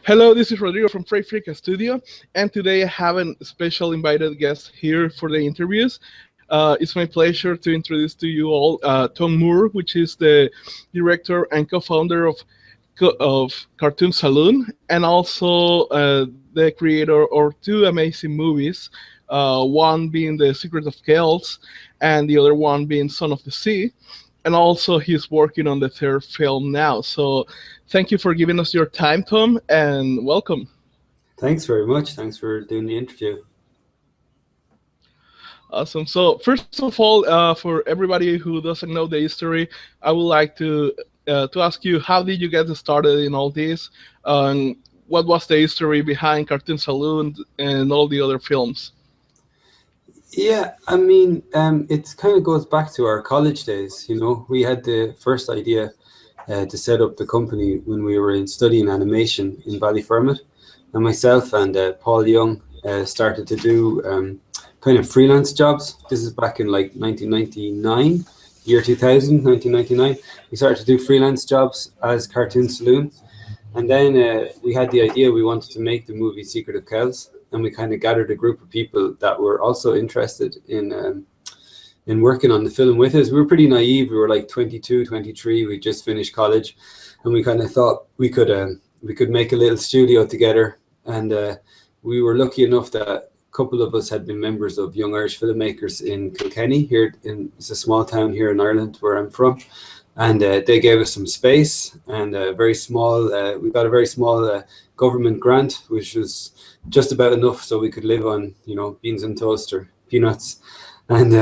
Hello, this is Rodrigo from Freight Freaka Studio, and today I have a special invited guest here for the interviews. It's my pleasure to introduce to you all Tomm Moore, which is the director and co-founder of Cartoon Saloon, and also the creator of two amazing movies, one being The Secret of Kells, and the other one being Son of the Sea. And also, he's working on the third film now. So, thank you for giving us your time, Tom, and welcome. Thanks very much. Thanks for doing the interview. Awesome. So, first of all, for everybody who doesn't know the history, I would like to ask you, how did you get started in all this? What was the history behind Cartoon Saloon and all the other films? Yeah, I mean, it kind of goes back to our college days. You know, we had the first idea to set up the company when we were studying animation in Ballyfermot, and myself and Paul Young started to do kind of freelance jobs. This is back in like 1999, year 2000, 1999. We started to do freelance jobs as Cartoon Saloon, and then we had the idea we wanted to make the movie Secret of Kells. And we kind of gathered a group of people that were also interested in working on the film with us. We were pretty naive. We were like 22, 23. We just finished college, and we kind of thought we could make a little studio together. And we were lucky enough that a couple of us had been members of Young Irish Filmmakers in Kilkenny. It's a small town here in Ireland where I'm from. And they gave us some space and we got a very small government grant, which was just about enough so we could live on, beans and toast or peanuts and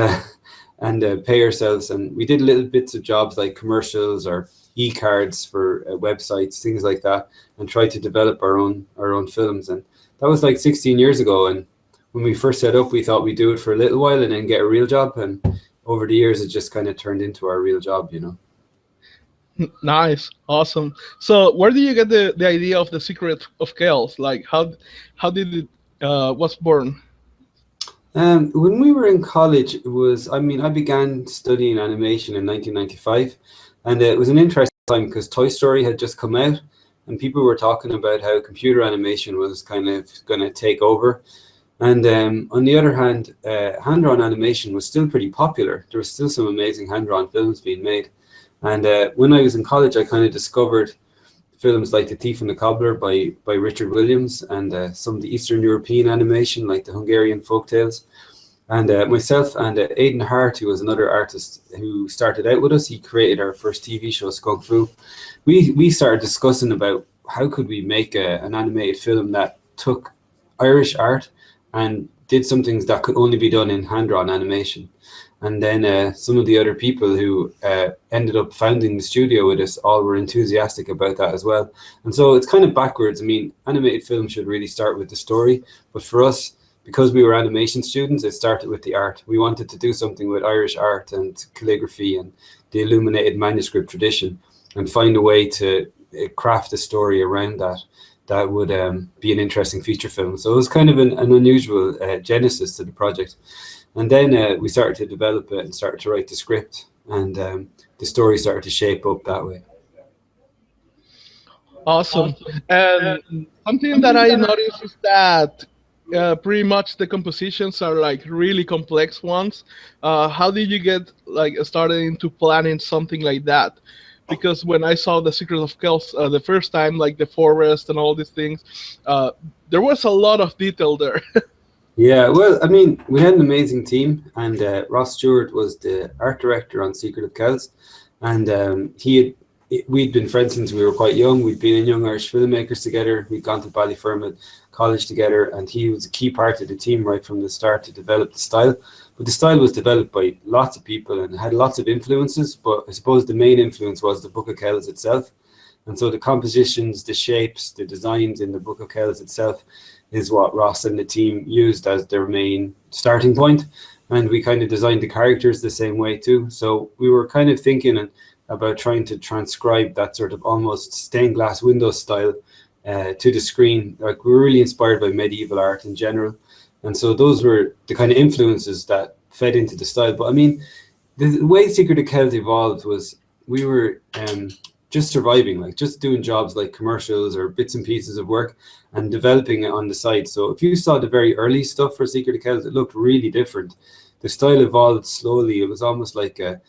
pay ourselves. And we did little bits of jobs like commercials or e-cards for websites, things like that, and tried to develop our own films. And that was like 16 years ago. And when we first set up, we thought we'd do it for a little while and then get a real job. And over the years, it just kind of turned into our real job, Nice, awesome. So, where did you get the idea of The Secret of Kells? Like, how did it was born? When we were in college, I began studying animation in 1995, and it was an interesting time because Toy Story had just come out, and people were talking about how computer animation was kind of going to take over. And on the other hand, hand-drawn animation was still pretty popular. There was still some amazing hand-drawn films being made. And when I was in college, I kind of discovered films like The Thief and the Cobbler by Richard Williams, and some of the Eastern European animation like the Hungarian folktales. And myself and Aidan Hart, who was another artist who started out with us, he created our first TV show, Skunk Fu. We started discussing about how could we make an animated film that took Irish art and did some things that could only be done in hand-drawn animation. And then some of the other people who ended up founding the studio with us all were enthusiastic about that as well. And so it's kind of backwards. I mean, animated film should really start with the story. But for us, because we were animation students, it started with the art. We wanted to do something with Irish art and calligraphy and the illuminated manuscript tradition and find a way to craft a story around that would be an interesting feature film. So it was kind of an unusual genesis to the project. And then we started to develop it and started to write the script, and the story started to shape up that way. Awesome. And something that I noticed is that pretty much the compositions are like really complex ones. How did you get started into planning something like that? Because when I saw The Secret of Kells the first time, like the forest and all these things, there was a lot of detail there. Yeah, well, I mean, we had an amazing team, and Ross Stewart was the art director on Secret of Kells, and we'd been friends since we were quite young. We'd been in Young Irish Filmmakers together. We'd gone to Ballyfermot College together, and he was a key part of the team right from the start to develop the style. But the style was developed by lots of people and had lots of influences, but I suppose the main influence was the Book of Kells itself. And so the compositions, the shapes, the designs in the Book of Kells itself is what Ross and the team used as their main starting point. And we kind of designed the characters the same way too. So we were kind of thinking about trying to transcribe that sort of almost stained glass window style to the screen. Like, we were really inspired by medieval art in general. And so those were the kind of influences that fed into the style. But I mean, the way Secret of Kells evolved was we were just surviving, like just doing jobs like commercials or bits and pieces of work and developing it on the side. So if you saw the very early stuff for Secret of Kells, it looked really different. The style evolved slowly. It was almost like a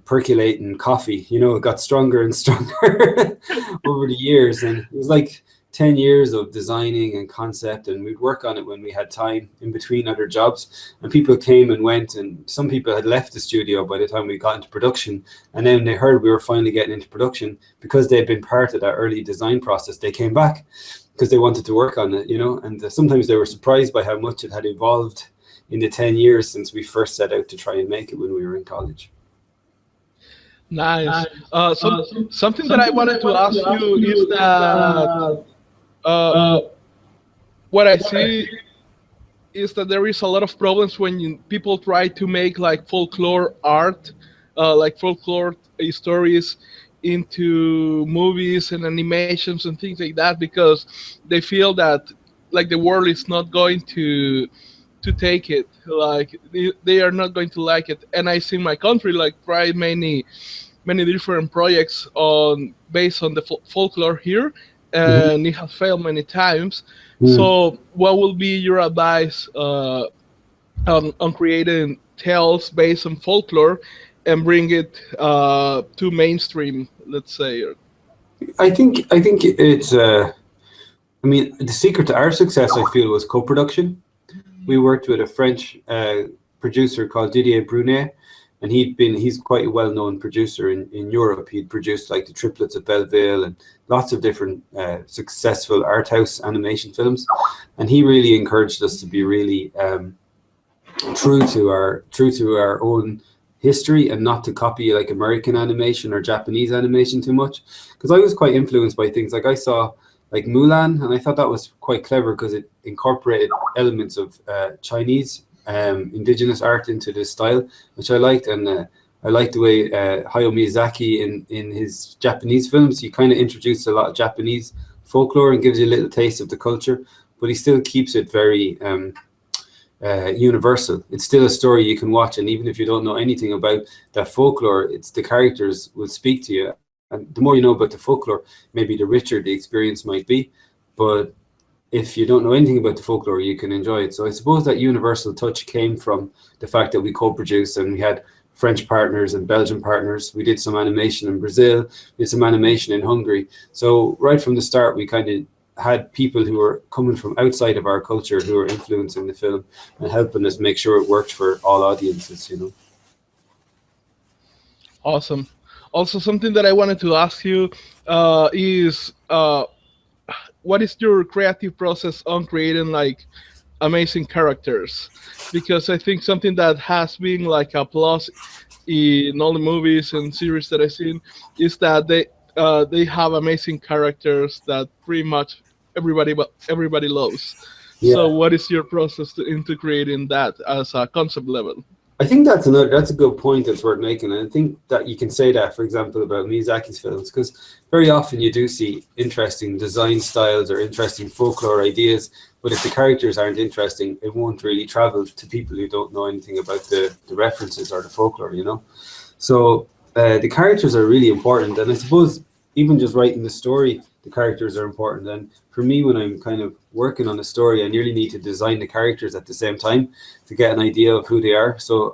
percolating coffee, you know. It got stronger and stronger over the years, and it was like 10 years of designing and concept, and we'd work on it when we had time in between other jobs, and people came and went, and some people had left the studio by the time we got into production, and then they heard we were finally getting into production. Because they'd been part of that early design process, they came back because they wanted to work on it, you know. And sometimes they were surprised by how much it had evolved in the 10 years since we first set out to try and make it when we were in college. Nice. Something that I wanted to ask you is that what I see is that there is a lot of problems when people try to make like folklore art, like folklore stories into movies and animations and things like that, because they feel that like the world is not going to take it, like they are not going to like it. And I see my country like try many different projects based on the folklore here, and it has failed many times. So what will be your advice on creating tales based on folklore and bring it to mainstream, let's say? I think it's I mean, the secret to our success, I feel, was co-production. We worked with a French producer called Didier Brunet, and he's quite a well-known producer in Europe. He'd produced like the Triplets of Belleville and lots of different successful art house animation films, and he really encouraged us to be really true to our own history and not to copy like American animation or Japanese animation too much. Because I was quite influenced by things like I saw like Mulan, and I thought that was quite clever because it incorporated elements of Chinese indigenous art into the style, which I liked. And I liked the way Hayao Miyazaki in his Japanese films, he kind of introduced a lot of Japanese folklore and gives you a little taste of the culture, but he still keeps it very universal. It's still a story you can watch, and even if you don't know anything about that folklore, it's the characters will speak to you. And the more you know about the folklore, maybe the richer the experience might be. But if you don't know anything about the folklore, you can enjoy it. So I suppose that universal touch came from the fact that we co-produced, and we had French partners and Belgian partners. We did some animation in Brazil, we did some animation in Hungary. So right from the start, we kind of had people who were coming from outside of our culture who were influencing the film and helping us make sure it worked for all audiences, you know. Awesome. Also, something that I wanted to ask you is what is your creative process on creating like amazing characters? Because I think something that has been like a plus in all the movies and series that I've seen is that they have amazing characters that pretty much everybody loves. Yeah. So what is your process into creating that as a concept level? I think that's a good point that's worth making, and I think that you can say that, for example, about Miyazaki's films, because very often you do see interesting design styles or interesting folklore ideas, but if the characters aren't interesting, it won't really travel to people who don't know anything about the references or the folklore, you know. So the characters are really important, and I suppose even just writing the story, the characters are important. And for me, when I'm kind of working on a story, I nearly need to design the characters at the same time to get an idea of who they are. So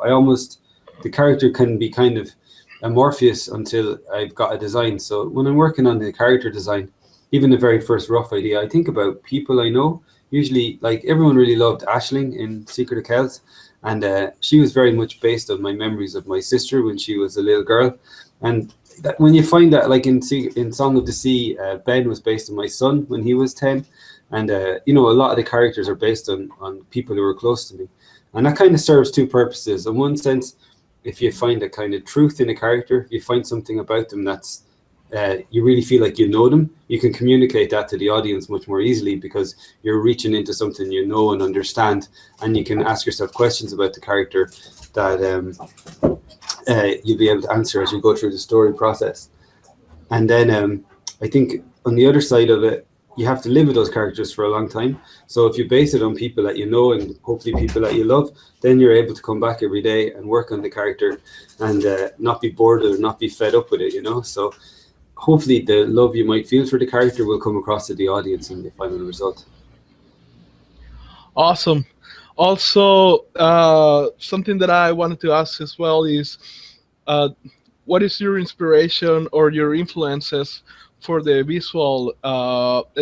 the character can be kind of amorphous until I've got a design. So when I'm working on the character design, even the very first rough idea, I think about people I know. Usually, like, everyone really loved Aisling in Secret of Kells, and she was very much based on my memories of my sister when she was a little girl. And when you find that, like in Song of the Sea, Ben was based on my son when he was 10, and you know, a lot of the characters are based on people who are close to me, and that kind of serves two purposes. In one sense, if you find a kind of truth in a character, if you find something about them that's you really feel like you know them, you can communicate that to the audience much more easily because you're reaching into something you know and understand, and you can ask yourself questions about the character that you'll be able to answer as you go through the story process. And then I think on the other side of it, you have to live with those characters for a long time. So if you base it on people that you know and hopefully people that you love, then you're able to come back every day and work on the character and not be bored or not be fed up with it, you know. So hopefully the love you might feel for the character will come across to the audience in the final result. Awesome. Also, something that I wanted to ask as well is, uh, what is your inspiration or your influences for the visual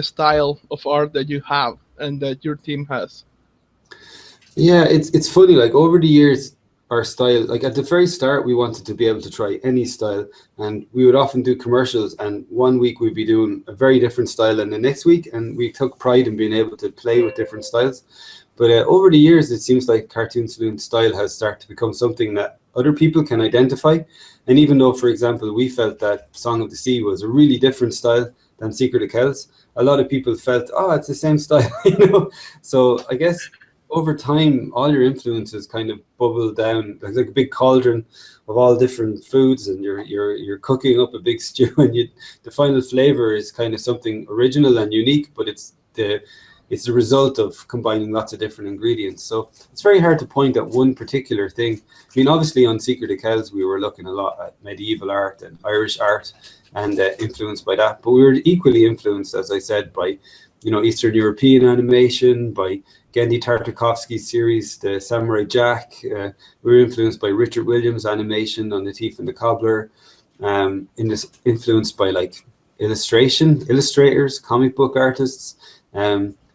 style of art that you have and that your team has? Yeah, it's funny, like over the years, our style, like at the very start, we wanted to be able to try any style, and we would often do commercials, and one week we'd be doing a very different style than the next week, and we took pride in being able to play with different styles. But over the years, it seems like Cartoon Saloon style has started to become something that other people can identify. And even though, for example, we felt that Song of the Sea was a really different style than Secret of Kells, a lot of people felt, oh, it's the same style, you know. So I guess over time, all your influences kind of bubble down like a big cauldron of all different foods, and you're cooking up a big stew, and the final flavor is kind of something original and unique, but it's the result of combining lots of different ingredients. So it's very hard to point at one particular thing. I mean, obviously on Secret of Kells, we were looking a lot at medieval art and Irish art, and influenced by that. But we were equally influenced, as I said, by Eastern European animation, by Genndy Tartakovsky's series, The Samurai Jack. We were influenced by Richard Williams' animation on The Thief and the Cobbler. Influenced by like illustrators, comic book artists.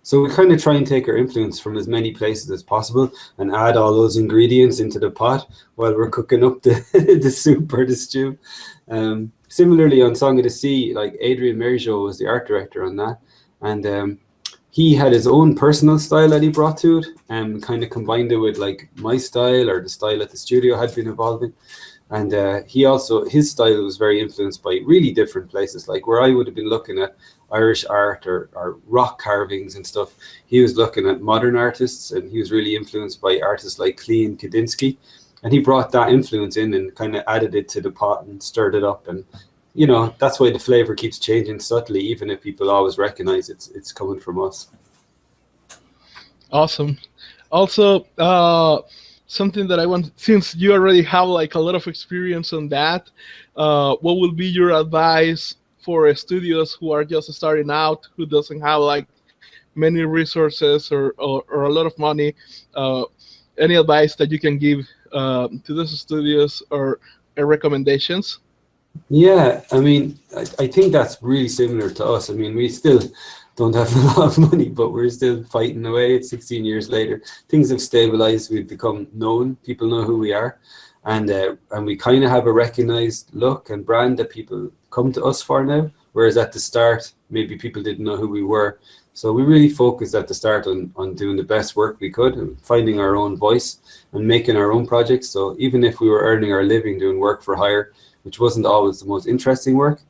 So we kind of try and take our influence from as many places as possible and add all those ingredients into the pot while we're cooking up the, the soup or the stew. Similarly, on Song of the Sea, like Adrian Merigeau was the art director on that. And he had his own personal style that he brought to it, and kind of combined it with like my style or the style that the studio had been evolving. And his style was very influenced by really different places, like where I would have been looking at Irish art or rock carvings and stuff. He was looking at modern artists, and he was really influenced by artists like Klee and Kandinsky. And he brought that influence in and kind of added it to the pot and stirred it up. And that's why the flavor keeps changing subtly, even if people always recognize it's coming from us. Awesome. Also, something that I want, since you already have like a lot of experience on that, what will be your advice for studios who are just starting out, who doesn't have like many resources or a lot of money? Any advice that you can give to those studios or recommendations? Yeah, I mean, I think that's really similar to us. I mean, we still don't have a lot of money, but we're still fighting away. It's 16 years later. Things have stabilized. We've become known. People know who we are. And we kind of have a recognized look and brand that people come to us for now. Whereas at the start, maybe people didn't know who we were. So we really focused at the start on doing the best work we could and finding our own voice and making our own projects. So even if we were earning our living doing work for hire, which wasn't always the most interesting work,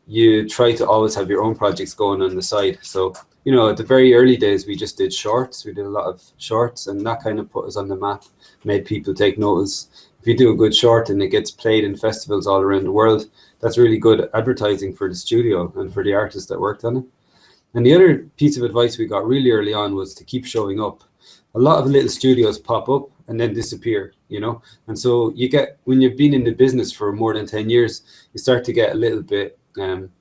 you try to always have your own projects going on the side. So, at the very early days, we just did shorts. We did a lot of shorts, and that kind of put us on the map, made people take notice. If you do a good short and it gets played in festivals all around the world, that's really good advertising for the studio and for the artists that worked on it. And the other piece of advice we got really early on was to keep showing up. A lot of little studios pop up and then disappear, and so when you've been in the business for more than 10 years, you start to get a little bit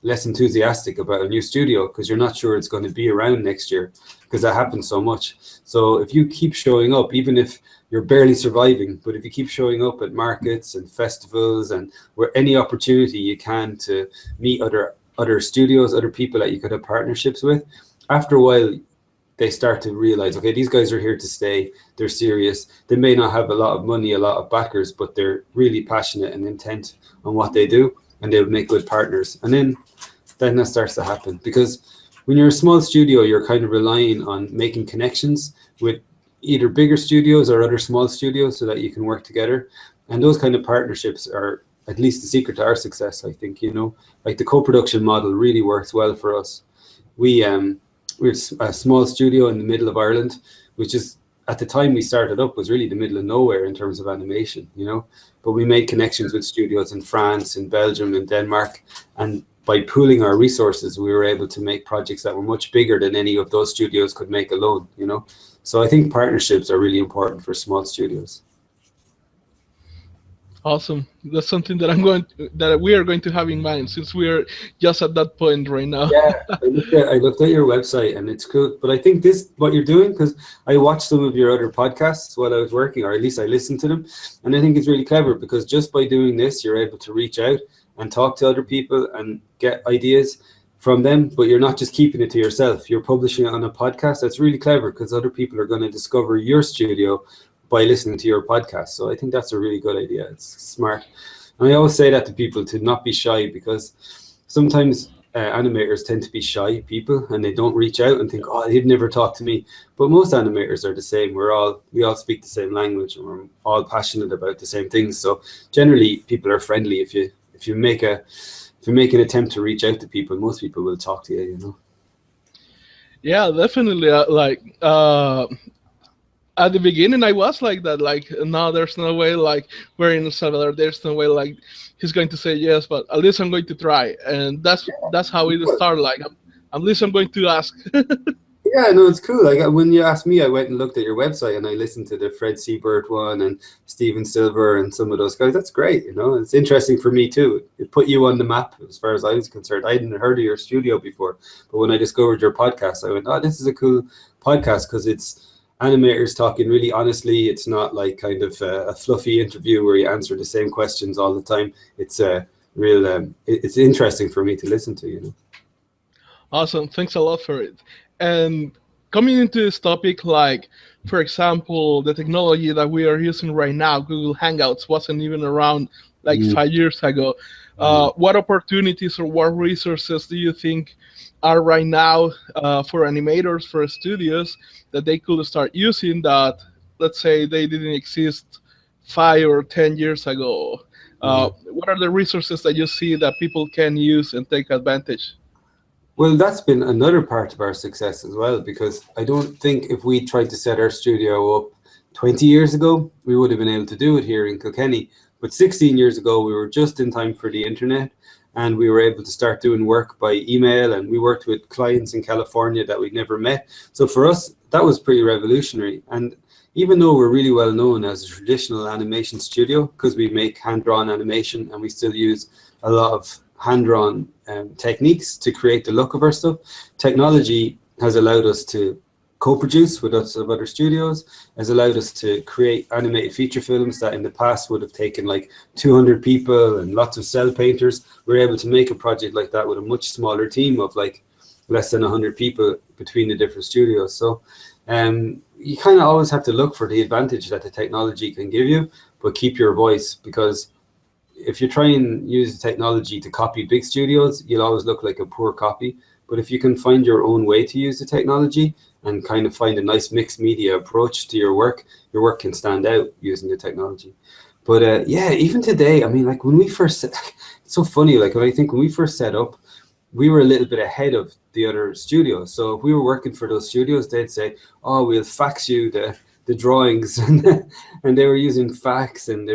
less enthusiastic about a new studio because you're not sure it's going to be around next year, because that happens so much. So if you keep showing up, even if you're barely surviving, but if you keep showing up at markets and festivals and where any opportunity you can to meet other studios, other people that you could have partnerships with, after a while they start to realize, okay, these guys are here to stay. They're serious. They may not have a lot of money, a lot of backers, but they're really passionate and intent on what they do, and they'll make good partners. And then that starts to happen, because when you're a small studio, you're kind of relying on making connections with either bigger studios or other small studios so that you can work together. And those kind of partnerships are at least the secret to our success, I think. Like the co-production model really works well for us. We're a small studio in the middle of Ireland, which is, at the time we started up, was really the middle of nowhere in terms of animation, but we made connections with studios in France, in Belgium, in Denmark, and by pooling our resources, we were able to make projects that were much bigger than any of those studios could make alone, So I think partnerships are really important for small studios. Awesome. That's something that that we are going to have in mind since we are just at that point right now. Yeah, I looked at your website and it's cool. But I think this what you're doing, because I watched some of your other podcasts while I was working, or at least I listened to them, and I think it's really clever because just by doing this, you're able to reach out and talk to other people and get ideas from them. But you're not just keeping it to yourself. You're publishing it on a podcast. That's really clever because other people are going to discover your studio by listening to your podcast. So I think that's a really good idea. It's smart. And I always say that to people to not be shy because sometimes animators tend to be shy people and they don't reach out and think, oh, he'd never talk to me. But most animators are the same. We all speak the same language and we're all passionate about the same things. So generally people are friendly. If you make an attempt to reach out to people, most people will talk to you, you know. Yeah, definitely. At the beginning, I was like that. Like, no, there's no way. Like, we're in El Salvador. There's no way. Like, he's going to say yes, but at least I'm going to try. And that's how it started. Like, at least I'm going to ask. Yeah, no, it's cool. Like when you asked me, I went and looked at your website and I listened to the Fred Seibert one and Steven Silver and some of those guys. That's great, you know. It's interesting for me too. It put you on the map as far as I was concerned. I hadn't heard of your studio before, but when I discovered your podcast, I went, "Oh, this is a cool podcast because it's animators talking really honestly. It's not like kind of a fluffy interview where you answer the same questions all the time. It's a real. It's interesting for me to listen to, you know." Awesome. Thanks a lot for it. And coming into this topic, like, for example, the technology that we are using right now, Google Hangouts, wasn't even around like Mm. 5 years ago. What opportunities or what resources do you think are right now for animators, for studios, that they could start using that, let's say, they didn't exist 5 or 10 years ago? Yeah. What are the resources that you see that people can use and take advantage? Well, that's been another part of our success as well, because I don't think if we tried to set our studio up 20 years ago, we would have been able to do it here in Kilkenny. But 16 years ago, we were just in time for the internet and we were able to start doing work by email, and we worked with clients in California that we'd never met. So for us, that was pretty revolutionary. And even though we're really well known as a traditional animation studio, because we make hand-drawn animation and we still use a lot of hand-drawn techniques to create the look of our stuff, technology has allowed us to co-produce with lots of other studios, has allowed us to create animated feature films that in the past would have taken like 200 people and lots of cell painters. We're able to make a project like that with a much smaller team of like less than 100 people between the different studios. So you kind of always have to look for the advantage that the technology can give you, but keep your voice, because if you try and use the technology to copy big studios, you'll always look like a poor copy. But if you can find your own way to use the technology and kind of find a nice mixed media approach to your work can stand out using the technology. But yeah, even today, I mean, like when we first, it's so funny, like when I think when we first set up, we were a little bit ahead of the other studios. So if we were working for those studios, they'd say, oh, we'll fax you the drawings and they were using fax, and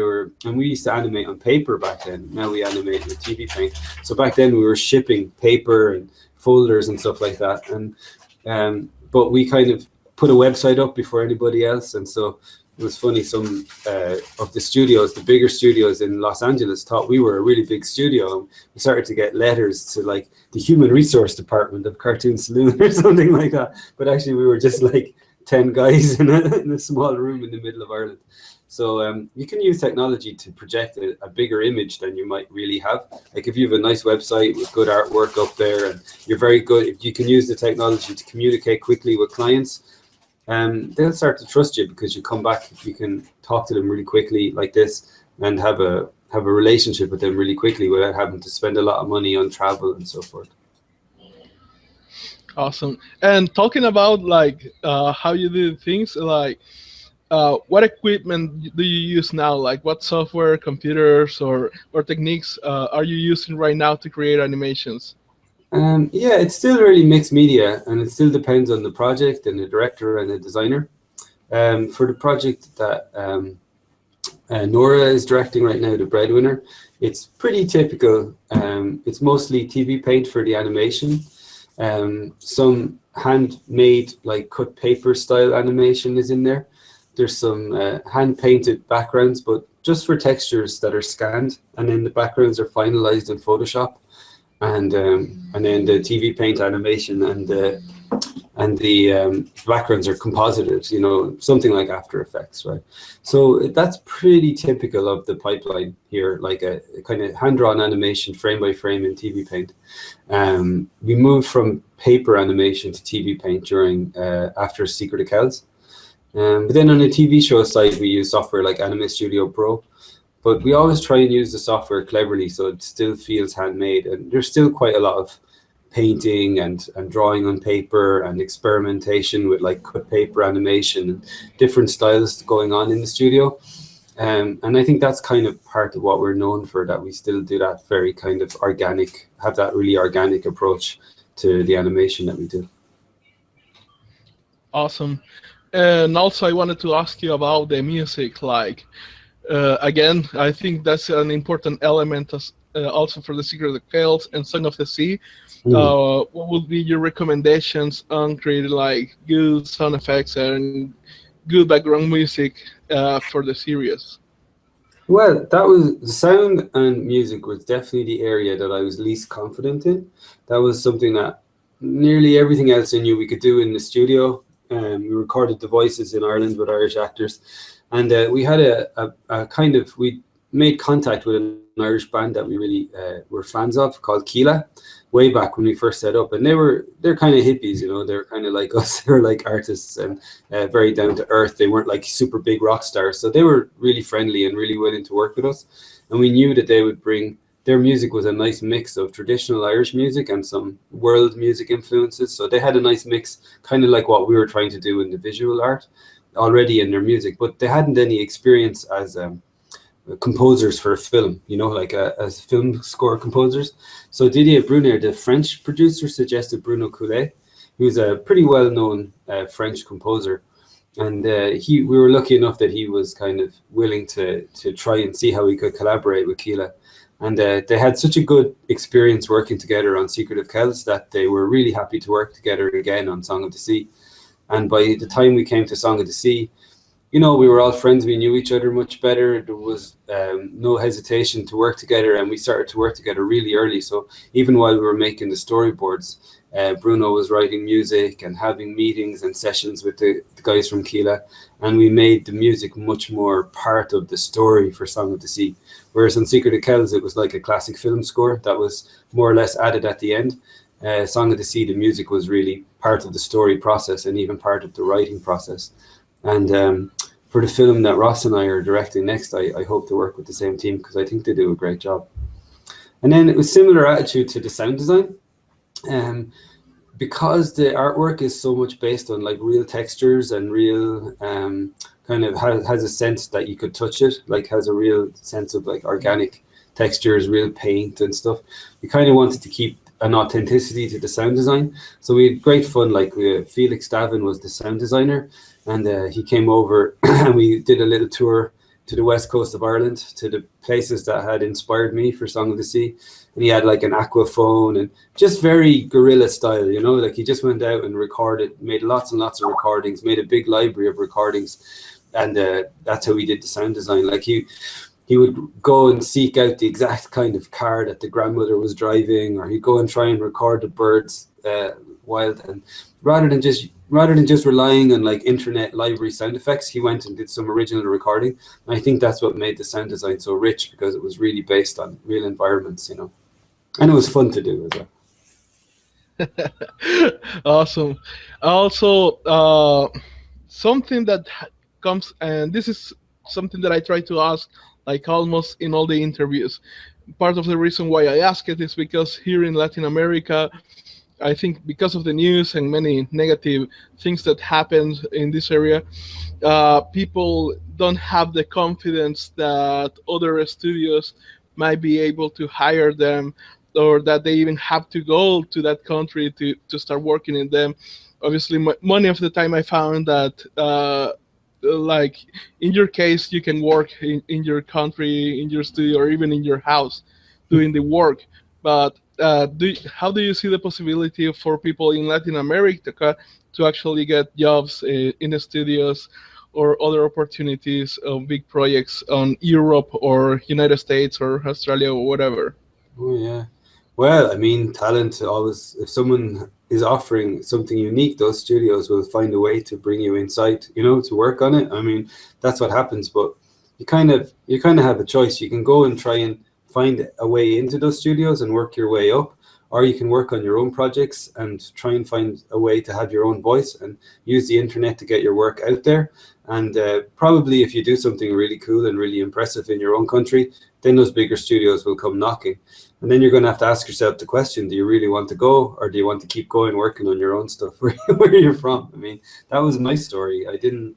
we used to animate on paper back then. Now we animate with TV Paint. So back then we were shipping paper and folders and stuff like that, and but we kind of put a website up before anybody else. And so it was funny, some of the studios, the bigger studios in Los Angeles, thought we were a really big studio, and we started to get letters to like the human resource department of Cartoon Saloon or something like that, but actually we were just like 10 guys in a small room in the middle of Ireland. So you can use technology to project a bigger image than you might really have. Like if you have a nice website with good artwork up there and you're very good, if you can use the technology to communicate quickly with clients, they'll start to trust you because you come back, you can talk to them really quickly like this and have a relationship with them really quickly without having to spend a lot of money on travel and so forth. Awesome. And talking about like how you do things, like what equipment do you use now? Like what software, computers, or techniques are you using right now to create animations? Yeah, it's still really mixed media, and it still depends on the project and the director and the designer. For the project that Nora is directing right now, The Breadwinner, it's pretty typical. It's mostly TV Paint for the animation. Some handmade, like cut paper style animation is in there. There's some hand painted backgrounds, but just for textures that are scanned, and then the backgrounds are finalized in Photoshop, and then the TV Paint animation and the backgrounds are composited, you know, something like After Effects, right? So that's pretty typical of the pipeline here, like a kind of hand-drawn animation, frame by frame in TV Paint. We moved from paper animation to TV Paint during after Secret of Kells. But then on the TV show side, we use software like Anime Studio Pro. But we always try and use the software cleverly so it still feels handmade. And there's still quite a lot of painting and drawing on paper and experimentation with like cut paper animation and different styles going on in the studio. And I think that's kind of part of what we're known for, that we still do that very kind of organic, have that really organic approach to the animation that we do. Awesome. And also I wanted to ask you about the music. Like, again, I think that's an important element also for The Secret of Kells and Song of the Sea. What would be your recommendations on creating like good sound effects and good background music for the series? Well, that was the sound and music was definitely the area that I was least confident in. That was something that nearly everything else I knew we could do in the studio. We recorded the voices in Ireland with Irish actors, and we had a kind of, we made contact with an Irish band that we really were fans of called Keela, way back when we first set up, and they're kind of hippies, you know, they're kind of like us. They're like artists and very down to earth. They weren't like super big rock stars, so they were really friendly and really willing to work with us, and we knew that they would bring, their music was a nice mix of traditional Irish music and some world music influences. So they had a nice mix, kind of like what we were trying to do in the visual art already in their music, but they hadn't any experience as composers for a film, you know, like as film score composers. So Didier Bruner, the French producer, suggested Bruno Coulet, who's a pretty well-known French composer. And we were lucky enough that he was kind of willing to try and see how we could collaborate with Keela. And they had such a good experience working together on Secret of Kells that they were really happy to work together again on Song of the Sea. And by the time we came to Song of the Sea, you know, we were all friends. We knew each other much better. There was no hesitation to work together, and we started to work together really early. So even while we were making the storyboards, Bruno was writing music and having meetings and sessions with the guys from Keela, and we made the music much more part of the story for Song of the Sea. Whereas on Secret of Kells, it was like a classic film score that was more or less added at the end. Song of the Sea, the music was really part of the story process and even part of the writing process. And for the film that Ross and I are directing next, I hope to work with the same team because I think they do a great job. And then it was similar attitude to the sound design. Because the artwork is so much based on like real textures and real kind of has a sense that you could touch it, like has a real sense of like organic textures, real paint and stuff. We kind of wanted to keep an authenticity to the sound design. So we had great fun. Like Felix Davin was the sound designer, and he came over and we did a little tour to the west coast of Ireland, to the places that had inspired me for Song of the Sea. And he had like an aquaphone and just very guerrilla style, you know, like he just went out and recorded, made lots and lots of recordings, made a big library of recordings. And that's how he did the sound design. Like he would go and seek out the exact kind of car that the grandmother was driving, or he'd go and try and record the birds wild. And rather than just relying on like internet library sound effects, he went and did some original recording. And I think that's what made the sound design so rich, because it was really based on real environments, you know, and it was fun to do as well. Awesome. Also, something that comes, and this is something that I try to ask like almost in all the interviews. Part of the reason why I ask it is because here in Latin America, I think because of the news and many negative things that happened in this area, people don't have the confidence that other studios might be able to hire them, or that they even have to go to that country to start working in them. Obviously, many of the time I found that like in your case, you can work in your country, in your studio, or even in your house doing the work. But how do you see the possibility for people in Latin America to actually get jobs in the studios, or other opportunities of big projects on Europe or United States or Australia or whatever? Oh yeah. Well, I mean, talent always, if someone is offering something unique, those studios will find a way to bring you inside, to work on it. I mean, that's what happens, but you kind of have a choice. You can go and try and find a way into those studios and work your way up, or you can work on your own projects and try and find a way to have your own voice and use the internet to get your work out there. And probably if you do something really cool and really impressive in your own country, then those bigger studios will come knocking. And then you're going to have to ask yourself the question, do you really want to go, or do you want to keep going working on your own stuff where you're from? I mean, that was my story. I didn't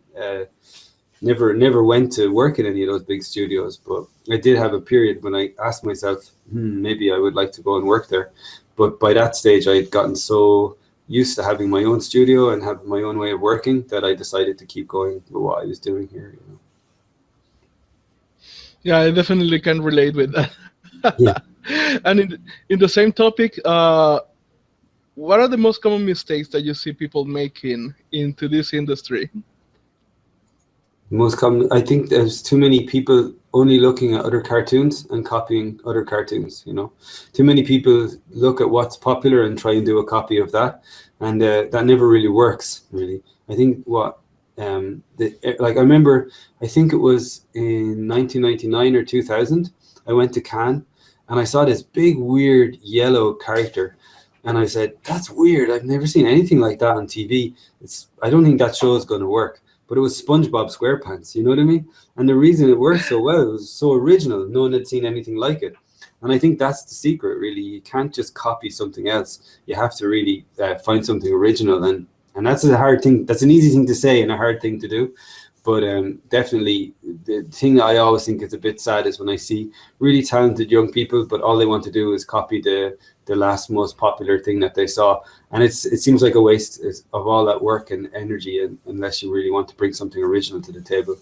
never went to work in any of those big studios, but I did have a period when I asked myself, maybe I would like to go and work there. But by that stage, I had gotten so used to having my own studio and having my own way of working that I decided to keep going with what I was doing here. Yeah, I definitely can relate with that. Yeah. And in the same topic, what are the most common mistakes that you see people making into this industry? Most common, I think there's too many people only looking at other cartoons and copying other cartoons. Too many people look at what's popular and try and do a copy of that, and that never really works. Really, I think I remember, I think it was in 1999 or 2000. I went to Cannes and I saw this big weird yellow character, and I said, "That's weird. I've never seen anything like that on TV. I don't think that show is going to work." But it was SpongeBob SquarePants, you know what I mean? And the reason it worked so well, it was so original. No one had seen anything like it. And I think that's the secret, really. You can't just copy something else. You have to really find something original. And that's a hard thing. That's an easy thing to say and a hard thing to do. But definitely the thing that I always think is a bit sad is when I see really talented young people, but all they want to do is copy the last most popular thing that they saw. And it seems like a waste of all that work and energy, unless you really want to bring something original to the table.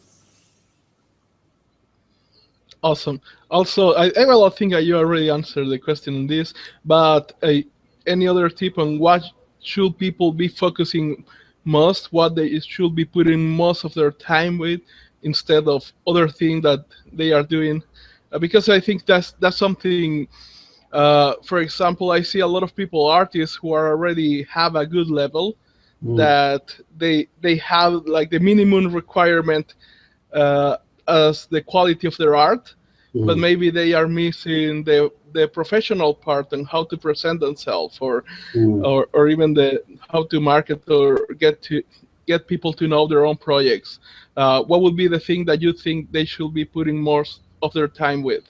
Awesome. Also, I think you already answered the question on this, but any other tip on what should people be focusing most, what they should be putting most of their time with instead of other things that they are doing? Because I think that's something. For example, I see a lot of people, artists who are already have a good level, that they have like the minimum requirement as the quality of their art, but maybe they are missing the professional part and how to present themselves, or even the how to market or get people to know their own projects. What would be the thing that you think they should be putting most of their time with?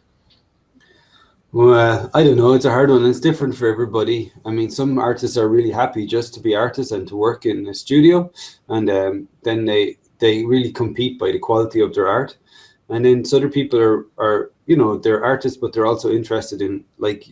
Well, I don't know. It's a hard one. It's different for everybody. I mean, some artists are really happy just to be artists and to work in a studio, and then they really compete by the quality of their art. And then other people are they're artists, but they're also interested in like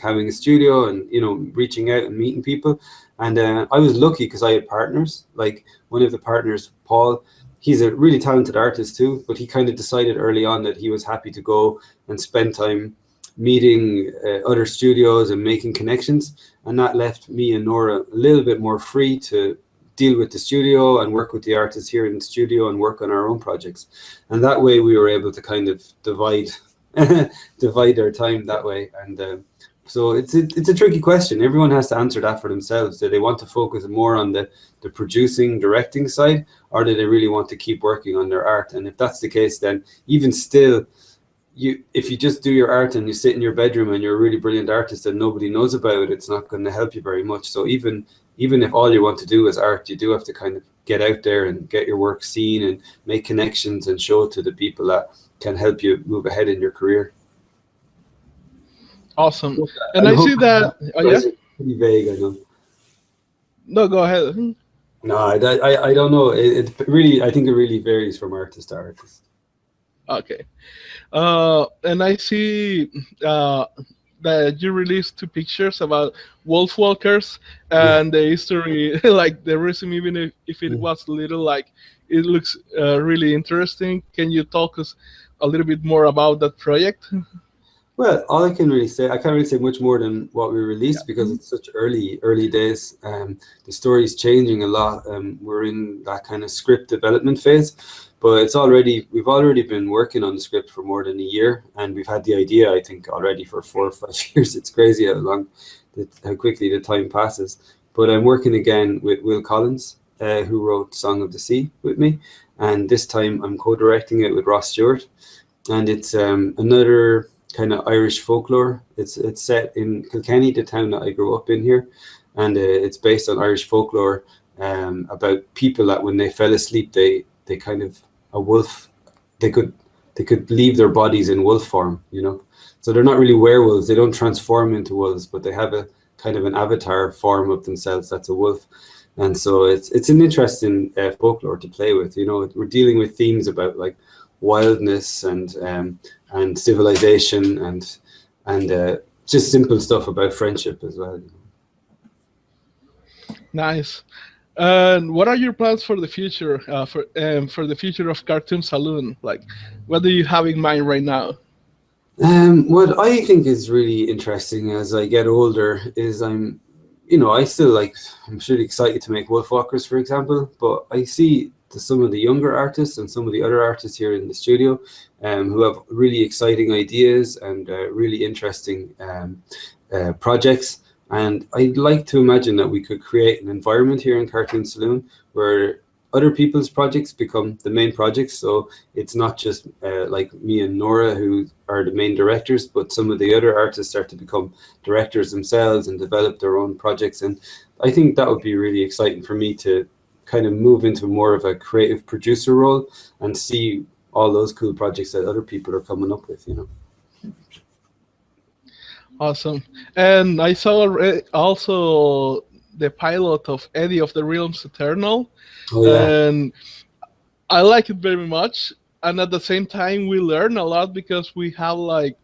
having a studio and reaching out and meeting people. And I was lucky because I had partners. Like one of the partners, Paul, he's a really talented artist too, but he kind of decided early on that he was happy to go and spend time meeting other studios and making connections, and that left me and Nora a little bit more free to deal with the studio and work with the artists here in the studio and work on our own projects. And that way we were able to kind of divide our time that way. And so it's a tricky question. Everyone has to answer that for themselves. Do they want to focus more on the producing, directing side, or do they really want to keep working on their art? And if that's the case, then even still, if you just do your art and you sit in your bedroom and you're a really brilliant artist and nobody knows about it, it's not going to help you very much. So even if all you want to do is art, you do have to kind of get out there and get your work seen and make connections and show it to the people that can help you move ahead in your career. Awesome. And I see that. Pretty vague, I know. No, go ahead. No, I don't know. It really, I think it really varies from artist to artist. Okay. And I see that you released 2 pictures about wolf walkers and the history, like the reason, even if it was little, like it looks really interesting. Can you talk us a little bit more about that project? Well, all I can really say, I can't really say much more than what we Yeah. released because it's such early days. The story's changing a lot. We're in that kind of script development phase, but we've already been working on the script for more than a year, and we've had the idea, I think, already for 4 or 5 years. It's crazy how quickly the time passes. But I'm working again with Will Collins, who wrote Song of the Sea with me, and this time I'm co-directing it with Ross Stewart, and it's another kind of Irish folklore. It's set in Kilkenny, the town that I grew up in here, and it's based on Irish folklore about people that when they fell asleep, they kind of a wolf. They could leave their bodies in wolf form, you know. So they're not really werewolves. They don't transform into wolves, but they have a kind of an avatar form of themselves that's a wolf. And so it's an interesting folklore to play with. You know, we're dealing with themes about like wildness and civilization and just simple stuff about friendship as well. Nice. And what are your plans for the future? For the future of Cartoon Saloon, like, what do you have in mind right now? What I think is really interesting as I get older is I'm really excited to make Wolfwalkers, for example, but I see some of the younger artists and some of the other artists here in the studio who have really exciting ideas and really interesting projects. And I'd like to imagine that we could create an environment here in Cartoon Saloon where other people's projects become the main projects. So it's not just like me and Nora who are the main directors, but some of the other artists start to become directors themselves and develop their own projects. And I think that would be really exciting for me to kind of move into more of a creative producer role and see all those cool projects that other people are coming up with, you know. Awesome. And I saw also the pilot of Eddie of the Realms Eternal, Oh yeah. and I like it very much. And at the same time, we learn a lot because we have like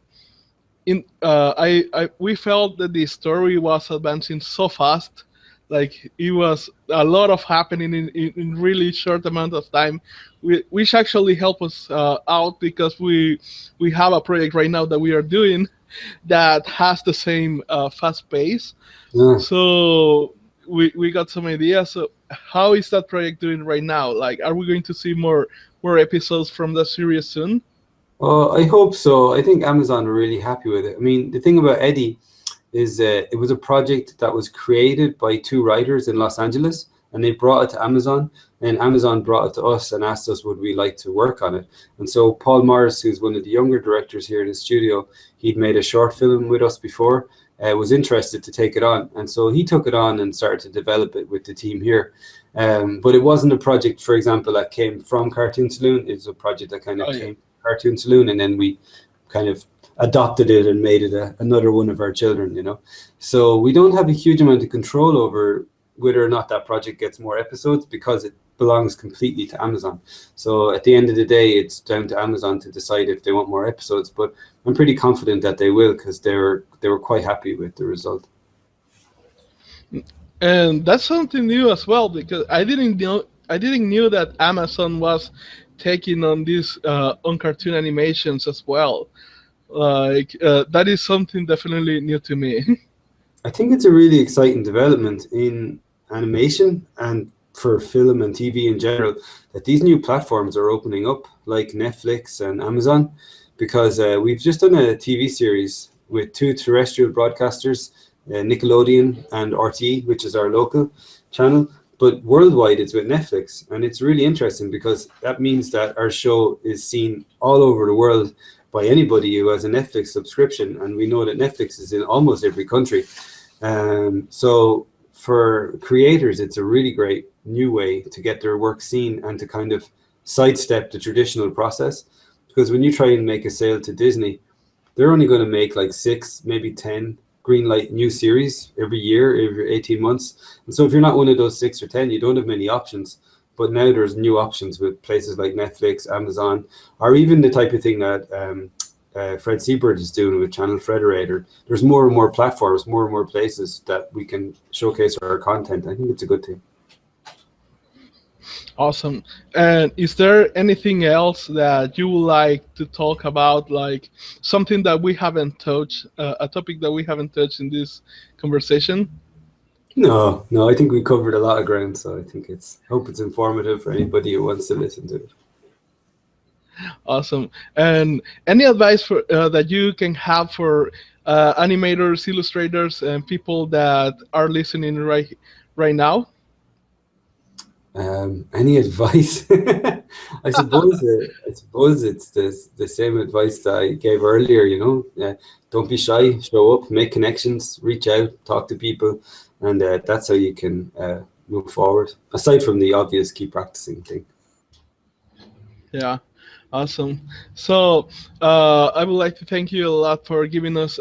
we felt that the story was advancing so fast, like it was a lot of happening in really short amount of time, which actually helped us out because we have a project right now that we are doing that has the same fast pace. Yeah. So we got some ideas. So how is that project doing right now? Like, are we going to see more episodes from the series soon? I hope so. I think Amazon are really happy with it. I mean, the thing about Eddie is it was a project that was created by two writers in Los Angeles, and they brought it to Amazon, and Amazon brought it to us and asked us would we like to work on it. And so Paul Morris, who's one of the younger directors here in the studio, he'd made a short film with us before, was interested to take it on, and so he took it on and started to develop it with the team here. But it wasn't a project, for example, that came from Cartoon Saloon. It's a project that kind of came from Cartoon Saloon, and then we kind of adopted it and made it another one of our children, you know. So we don't have a huge amount of control over whether or not that project gets more episodes because it belongs completely to Amazon. So at the end of the day, it's down to Amazon to decide if they want more episodes, but I'm pretty confident that they will because they were quite happy with the result. And that's something new as well because I didn't knew that Amazon was taking on these on cartoon animations as well. Like that is something definitely new to me. I think it's a really exciting development in animation and for film and TV in general that these new platforms are opening up, like Netflix and Amazon, because we've just done a TV series with two terrestrial broadcasters, Nickelodeon and RTE, which is our local channel, but worldwide it's with Netflix, and it's really interesting because that means that our show is seen all over the world by anybody who has a Netflix subscription, and we know that Netflix is in almost every country. So for creators, it's a really great new way to get their work seen and to kind of sidestep the traditional process. Because when you try and make a sale to Disney, they're only going to make like 6, maybe 10 greenlight new series every year, every 18 months. And so if you're not one of those 6 or 10, you don't have many options. But now there's new options with places like Netflix, Amazon, or even the type of thing that Fred Seabird is doing with Channel Frederator. There's more and more platforms, more and more places that we can showcase our content. I think it's a good thing. Awesome. And is there anything else that you would like to talk about, like something that we haven't touched, a topic that we haven't touched in this conversation? No, no, I think we covered a lot of ground, so I think hope it's informative for anybody who wants to listen to it. Awesome. And any advice for that you can have for animators, illustrators, and people that are listening right now? Any advice? I suppose it's the same advice that I gave earlier. Don't be shy, show up, make connections, reach out, talk to people, and that's how you can move forward. Aside from the obvious, keep practicing thing. Yeah. Awesome. So I would like to thank you a lot for giving us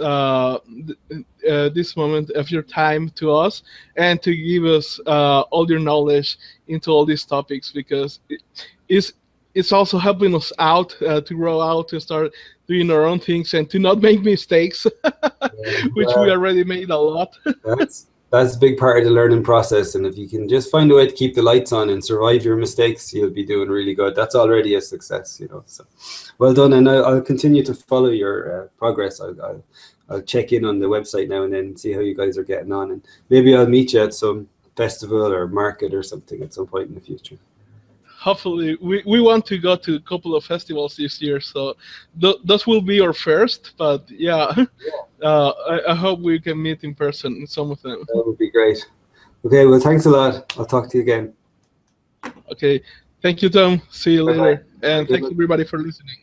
this moment of your time to us and to give us all your knowledge into all these topics, because it's also helping us out to grow out, to start doing our own things and to not make mistakes, which we already made a lot. That's a big part of the learning process, and if you can just find a way to keep the lights on and survive your mistakes, you'll be doing really good. That's already a success, so well done. And I'll continue to follow your progress. I'll check in on the website now and then, see how you guys are getting on, and maybe I'll meet you at some festival or market or something at some point in the future. Hopefully, we want to go to a couple of festivals this year, so those will be our first. But yeah, I hope we can meet in person in some of them. That would be great. Okay, well, thanks a lot. I'll talk to you again. Okay, thank you, Tom. See you later, Bye-bye. and thanks everybody for listening.